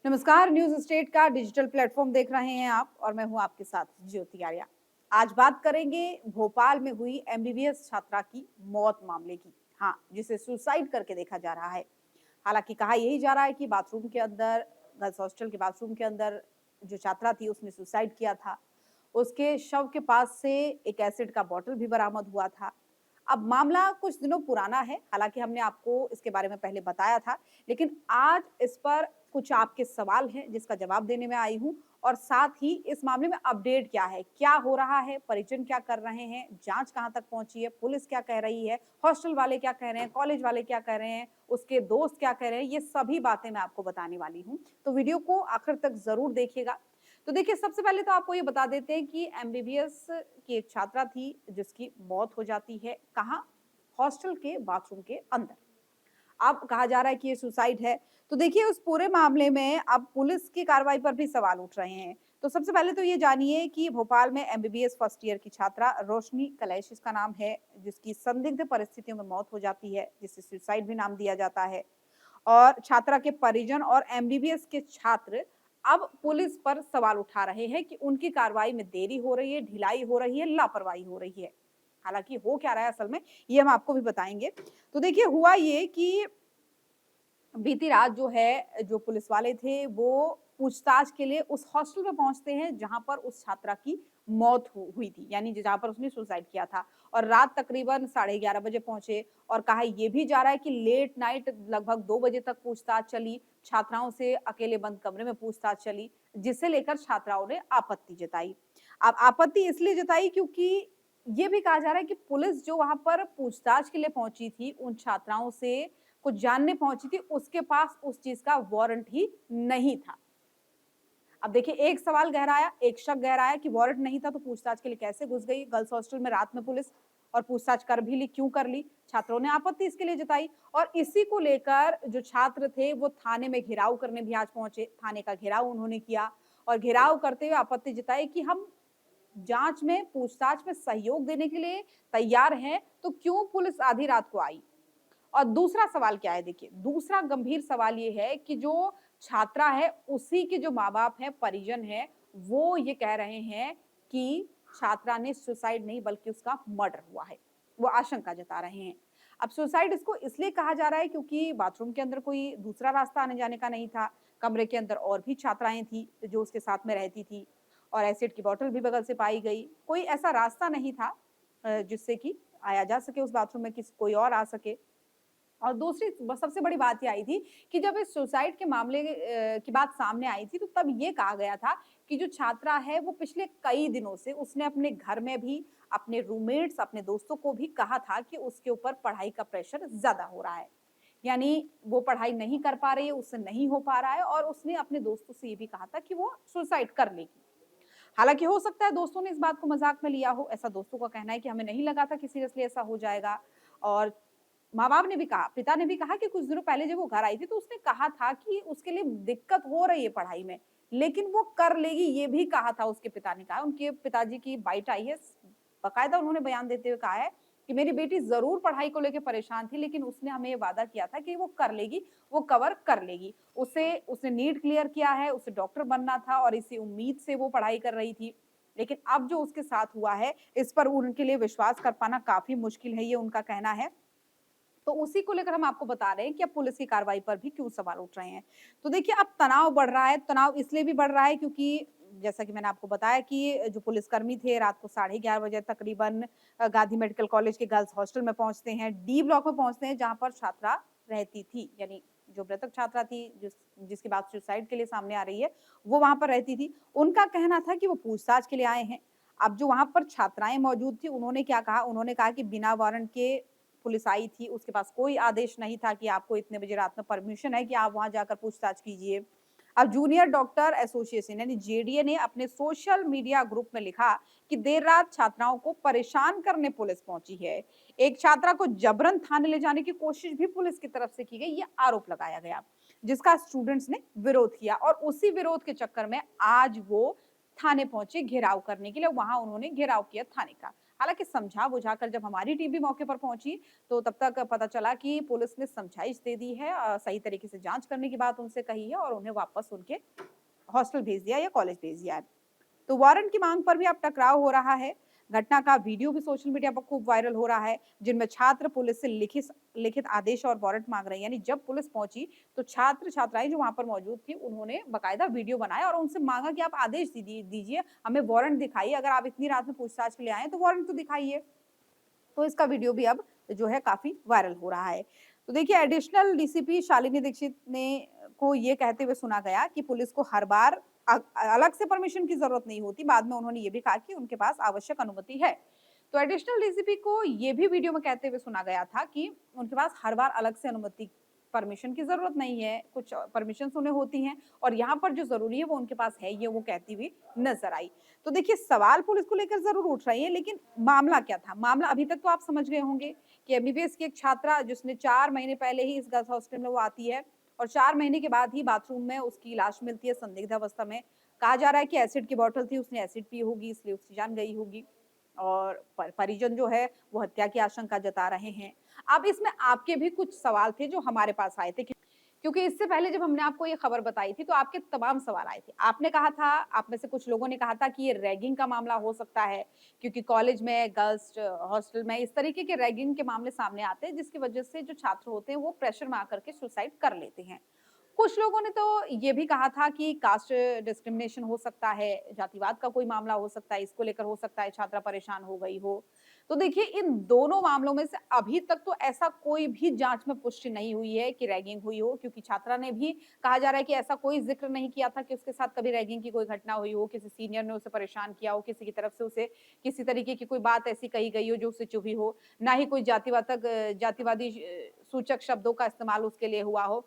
नमस्कार, news state का digital platform देख रहे हैं आप और मैं हूं आपके साथ ज्योति आर्या। आज बात करेंगे भोपाल में हुई एमबीबीएस छात्रा की मौत मामले की। हाँ, जिसे सुसाइड करके देखा जा रहा है। हालांकि कहा यही जा रहा है कि बाथरूम के अंदर, गर्ल्स हॉस्टल के बाथरूम के अंदर जो छात्रा थी उसने सुसाइड किया था। उसके शव के पास से एक एसिड का बॉटल भी बरामद हुआ था। अब मामला कुछ दिनों पुराना है, हालांकि हमने आपको इसके बारे में पहले बताया था, लेकिन आज इस पर कुछ आपके सवाल हैं जिसका जवाब देने में आई हूं। और साथ ही इस मामले में अपडेट क्या है, क्या हो रहा है, परिजन क्या कर रहे हैं, जांच कहां तक पहुंची है, पुलिस क्या कह रही है, हॉस्टल वाले क्या कह रहे हैं, कॉलेज वाले क्या कह रहे हैं, उसके दोस्त क्या कह रहे हैं, ये सभी बातें मैं आपको बताने वाली हूं। तो वीडियो को आखिर तक जरूर देखिएगा। तो देखिए, सबसे पहले तो आपको ये बता देते हैं कि एमबीबीएस की एक छात्रा थी जिसकी मौत हो जाती है। कहाँ? हॉस्टल के बाथरूम के अंदर। अब कहा जा रहा है कि ये सुसाइड है। तो देखिए, उस पूरे मामले में अब पुलिस की कार्रवाई पर भी सवाल उठ रहे हैं। तो सबसे पहले तो ये जानिए कि भोपाल में एमबीबीएस फर्स्ट ईयर की छात्रा रोशनी कलैश इसका नाम है, जिसकी संदिग्ध परिस्थितियों में मौत हो जाती है, जिसे सुसाइड भी नाम दिया जाता है। और छात्रा के परिजन और एमबीबीएस के छात्र अब पुलिस पर सवाल उठा रहे हैं कि उनकी कार्रवाई में देरी हो रही है, ढिलाई हो रही है, लापरवाही हो रही है। हालांकि हो क्या रहा है असल में, ये हम आपको भी बताएंगे। तो देखिए, हुआ ये कि बीती रात जो है, जो पुलिस वाले थे वो पूछताछ के लिए उस हॉस्टल में पहुंचते हैं जहां पर उस छात्रा की मौत हुई थी, यानी जहां पर उसने सुसाइड किया था। और रात तकरीबन 11:30 बजे पहुंचे। और कहा यह भी जा रहा है कि लेट नाइट लगभग 2 बजे तक पूछताछ चली, छात्राओं से अकेले बंद कमरे में पूछताछ चली, जिसे लेकर छात्राओं ने आपत्ति जताई। अब आपत्ति इसलिए जताई क्योंकि ये भी कहा जा रहा है कि पुलिस जो वहां पर पूछताछ के लिए पहुंची थी, उन छात्राओं से कुछ जानने पहुंची थी, उसके पास उस चीज का वारंट ही नहीं था। अब देखिए, एक सवाल गहराया, एक शक गहराया कि वारंट नहीं था तो पूछताछ के लिए कैसे घुस गई गर्ल्स हॉस्टल में रात में पुलिस, और पूछताछ कर भी ली, क्यों कर ली? छात्रों ने आपत्ति इसके लिए जताई। और इसी को लेकर जो छात्र थे वो थाने में घेराव करने भी आज पहुंचे। थाने का घेराव उन्होंने किया और घेराव करते हुए आपत्ति जताई कि हम जांच में, पूछताछ में सहयोग देने के लिए तैयार हैं, तो क्यों पुलिस आधी रात को आई? और दूसरा सवाल क्या है, देखिए, दूसरा गंभीर सवाल ये है कि जो छात्रा है उसी के जो माँ-बाप हैं, परिजन हैं, वो ये कह रहे हैं कि छात्रा ने सुसाइड नहीं बल्कि उसका मर्डर हुआ है। वो आशंका जता रहे हैं। अब सुसाइड इसको इसलिए कहा जा रहा है क्योंकि बाथरूम के अंदर कोई दूसरा रास्ता आने-जाने का नहीं था। कमरे के अंदर और भी छात्राएँ थी जो उसके साथ में रहती थी और एसिड की बॉटल भी बगल से पाई गई। कोई ऐसा रास्ता नहीं था जिससे कि आया जा सके उस बाथरूम में, कोई और आ सके। और दूसरी सबसे बड़ी बात ये आई थी कि जब इस सुसाइड के मामले की बात सामने आई थी, तो तब ये कहा गया था कि जो छात्रा है वो पिछले कई दिनों से उसने अपने घर में भी, अपने रूममेट्स, अपने दोस्तों को भी कहा था कि उसके ऊपर पढ़ाई का प्रेशर ज्यादा हो रहा है। यानी वो पढ़ाई नहीं कर पा रही है, उससे नहीं हो पा रहा है, और उसने अपने दोस्तों से ये भी कहा था कि वो सुसाइड कर लेगी। हालांकि हो सकता है दोस्तों ने इस बात को मजाक में लिया हो, ऐसा दोस्तों का कहना है कि हमें नहीं लगा था कि सीरियसली ऐसा हो जाएगा। और माँ-बाप ने भी कहा, पिता ने भी कहा कि कुछ दिनों पहले जब वो घर आई थी तो उसने कहा था कि उसके लिए दिक्कत हो रही है पढ़ाई में, लेकिन वो कर लेगी, ये भी कहा था उसके पिता ने कहा। उनके पिताजी की बाइट आई है, बाकायदा उन्होंने बयान देते हुए कहा है कि मेरी बेटी ज़रूर पढ़ाई को लेके परेशान थी, लेकिन उसने हमें ये वादा किया था कि वो कर लेगी, वो कवर कर लेगी। उसने नीट क्लियर किया है, उसे डॉक्टर बनना था और इसी उम्मीद से वो पढ़ाई कर रही थी। लेकिन अब जो उसके साथ हुआ है, इस पर उनके लिए विश्वास कर पाना काफ़ी मुश्किल है, ये उनका कहना है। तो उसी को लेकर हम आपको बता रहे हैं कि अब पुलिस की कार्रवाई पर भी क्यों सवाल उठ रहे हैं। तो देखिए, अब तनाव बढ़ रहा है, तनाव इसलिए भी बढ़ रहा है क्योंकि जैसा कि मैंने आपको बताया कि जो पुलिसकर्मी थे रात को 11:30 बजे तकरीबन गांधी मेडिकल कॉलेज के गर्ल्स हॉस्टल में पहुंचते हैं, डी ब्लॉक में पहुंचते हैं जहां पर छात्रा रहती थी, यानी जो मृतक छात्रा थी, जिसकी बात सुसाइड के लिए सामने आ रही है, वो वहां पर रहती थी। उनका कहना था कि वो पूछताछ के लिए आए हैं। अब जो वहां पर छात्राएं मौजूद थी, उन्होंने क्या कहा, उन्होंने कहा कि बिना वारंट के पुलिस आई थी, उसके पास कोई आदेश नहीं था कि आपको इतने बजे रात में परमिशन है कि आप वहां जाकर पूछताछ कीजिए। अब जूनियर डॉक्टर एसोसिएशन यानी जेडीए ने अपने सोशल मीडिया ग्रुप में लिखा कि देर रात छात्राओं को परेशान करने पुलिस पहुंची है। एक छात्रा को जबरन थाने ले जाने की कोशिश भी पुलिस की तरफ से की गई, ये आरोप लगाया गया, जिसका स्टूडेंट्स ने विरोध किया। और उसी विरोध के चक्कर में आज वो थाने पहुंचे घेराव करने के लिए, वहां उन्होंने घेराव किया थाने का। हालांकि समझा बुझाकर जब हमारी टीम भी मौके पर पहुंची तो तब तक पता चला कि पुलिस ने समझाइश दे दी है, सही तरीके से जांच करने की बात उनसे कही है और उन्हें वापस उनके हॉस्टल भेज दिया या कॉलेज भेज दिया है। तो वारंट की मांग पर भी अब टकराव हो रहा है। घटना का वीडियो भी सोशल मीडिया पर खूब वायरल हो रहा है, जिनमें छात्र पुलिस से लिखित लिखित आदेश और वारंट मांग रहे हैं। यानी जब पुलिस पहुंची तो छात्र छात्राएं जो वहां पर मौजूद थी उन्होंने बकायदा वीडियो बनाया और उनसे मांगा कि आप आदेश दीजिए, हमें वारंट दिखाइए, अगर आप इतनी रात में पूछताछ के लिए आए तो वारंट तो दिखाइए। तो इसका वीडियो भी अब जो है काफी वायरल हो रहा है। तो देखिए, एडिशनल डीसीपी शालिनी दीक्षित ने को ये कहते हुए सुना गया कि पुलिस को हर बार अलग से परमिशन की जरूरत नहीं होती। बाद में उन्होंने ये भी कहा कि उनके पास आवश्यक अनुमति है। तो एडिशनल डीसीपी को ये भी वीडियो में कहते हुए सुना गया था कि उनके पास हर बार अलग से अनुमति परमिशन की जरूरत नहीं है, कुछ परमिशन उन्हें होती हैं और यहाँ पर जो जरूरी है वो उनके पास है, ये वो कहती हुई नजर आई। तो देखिए, सवाल पुलिस को लेकर जरूर उठ रहे हैं, लेकिन मामला क्या था? मामला अभी तक तो आप समझ गए होंगे कि एमबीबीएस की एक छात्रा जिसने 4 महीने पहले ही इस गर्ल्स हॉस्टल में वो आती है और 4 महीने के बाद ही बाथरूम में उसकी लाश मिलती है संदिग्ध अवस्था में। कहा जा रहा है कि एसिड की बोतल थी, उसने एसिड पी होगी, इसलिए उसकी जान गई होगी और परिजन जो है वो हत्या की आशंका जता रहे हैं। अब इसमें आपके भी कुछ सवाल थे जो हमारे पास आए थे, क्योंकि इससे पहले जब हमने आपको ये खबर बताई थी तो आपके तमाम सवाल आए थे। आपने कहा था, आप में से कुछ लोगों ने कहा था कि ये रैगिंग का मामला हो सकता है, क्योंकि कॉलेज में, गर्ल्स हॉस्टल में इस तरीके के रैगिंग के मामले सामने आते हैं जिसकी वजह से जो छात्र होते हैं वो प्रेशर में आकर के सुसाइड कर लेते हैं। कुछ लोगों ने तो ये भी कहा था कि कास्ट डिस्क्रिमिनेशन हो सकता है, जातिवाद का कोई मामला हो सकता है, इसको लेकर हो सकता है छात्रा परेशान हो गई हो। तो देखिए, इन दोनों मामलों में से अभी तक तो ऐसा कोई भी जांच में पुष्टि नहीं हुई है कि रैगिंग हुई हो, क्योंकि छात्रा ने भी कहा जा रहा है कि ऐसा कोई जिक्र नहीं किया था कि उसके साथ कभी रैगिंग की कोई घटना हुई हो, किसी सीनियर ने उसे परेशान किया हो, किसी की तरफ से उसे किसी तरीके की कोई बात ऐसी कही गई हो जो उसे चुभी हो, ना ही कोई जातिवादी सूचक शब्दों का इस्तेमाल उसके लिए हुआ हो।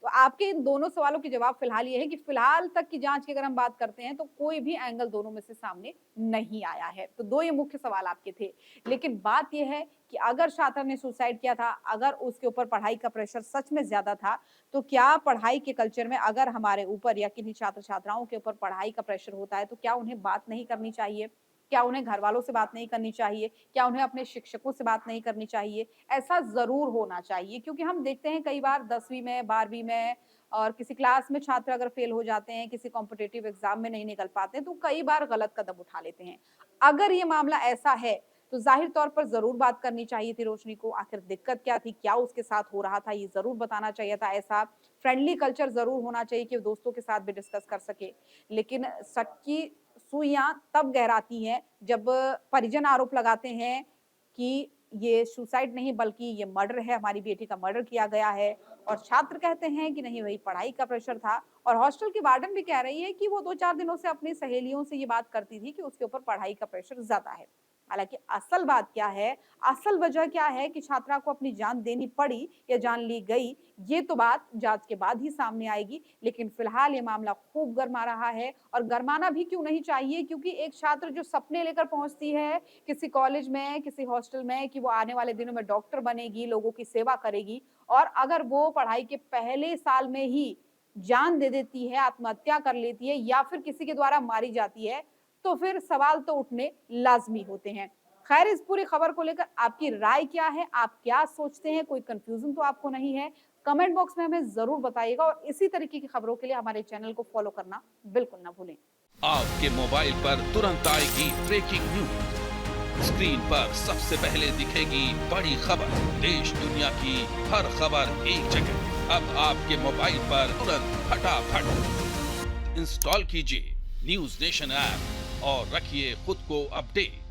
तो आपके इन दोनों सवालों के जवाब फिलहाल ये है कि फिलहाल तक की जांच की अगर हम बात करते हैं तो कोई भी एंगल दोनों में से सामने नहीं आया है। तो दो ये मुख्य सवाल आपके थे, लेकिन बात ये है कि अगर छात्रा ने सुसाइड किया था, अगर उसके ऊपर पढ़ाई का प्रेशर सच में ज्यादा था, तो क्या पढ़ाई के कल्चर में अगर हमारे ऊपर या किन्हीं छात्र छात्राओं के ऊपर पढ़ाई का प्रेशर होता है तो क्या उन्हें बात नहीं करनी चाहिए? क्या उन्हें घर वालों से बात नहीं करनी चाहिए? क्या उन्हें अपने शिक्षकों से बात नहीं करनी चाहिए? ऐसा ज़रूर होना चाहिए, क्योंकि हम देखते हैं कई बार 10वीं में, 12वीं में और किसी क्लास में छात्र अगर फेल हो जाते हैं, किसी कॉम्पिटिटिव एग्जाम में नहीं निकल पाते हैं, तो कई बार गलत कदम उठा लेते हैं। अगर ये मामला ऐसा है, तो ज़ाहिर तौर पर ज़रूर बात करनी चाहिए थी रोशनी को। आखिर दिक्कत क्या थी? क्या उसके साथ हो रहा था? ये ज़रूर बताना चाहिए था। ऐसा फ्रेंडली कल्चर ज़रूर होना चाहिए कि वो दोस्तों के साथ भी डिस्कस कर सके। लेकिन सच्ची सुइयां तब गहराती हैं जब परिजन आरोप लगाते हैं कि ये सुसाइड नहीं बल्कि ये मर्डर है, हमारी बेटी का मर्डर किया गया है, और छात्र कहते हैं कि नहीं, वही पढ़ाई का प्रेशर था, और हॉस्टल की वार्डन भी कह रही है कि वो 2-4 दिनों से अपनी सहेलियों से ये बात करती थी कि उसके ऊपर पढ़ाई का प्रेशर ज्यादा है। हालांकि असल बात क्या है, असल वजह क्या है कि छात्रा को अपनी जान देनी पड़ी या जान ली गई, ये तो बात जांच के बाद ही सामने आएगी। लेकिन फिलहाल ये मामला खूब गर्मा रहा है, और गरमाना भी क्यों नहीं चाहिए, क्योंकि एक छात्र जो सपने लेकर पहुंचती है किसी कॉलेज में, किसी हॉस्टल में, कि वो आने वाले दिनों में डॉक्टर बनेगी, लोगों की सेवा करेगी, और अगर वो पढ़ाई के पहले साल में ही जान दे देती है, आत्महत्या कर लेती है या फिर किसी के द्वारा मारी जाती है, तो फिर सवाल तो उठने लाजमी होते हैं। खैर, इस पूरी खबर को लेकर आपकी राय क्या है? आप क्या सोचते हैं? कोई कंफ्यूजन तो आपको नहीं है? कमेंट बॉक्स में हमें जरूर बताइएगा, और इसी तरीके की खबरों के लिए हमारे चैनल को फॉलो करना बिल्कुल ना भूलें। आपके मोबाइल पर तुरंत आएगी ब्रेकिंग न्यूज। स्क्रीन पर सबसे पहले दिखेगी बड़ी खबर। देश दुनिया की हर खबर एक जगह। अब आपके मोबाइल पर तुरंत फटाफट इंस्टॉल कीजिए न्यूज नेशन ऐप और रखिए खुद को अपडेट।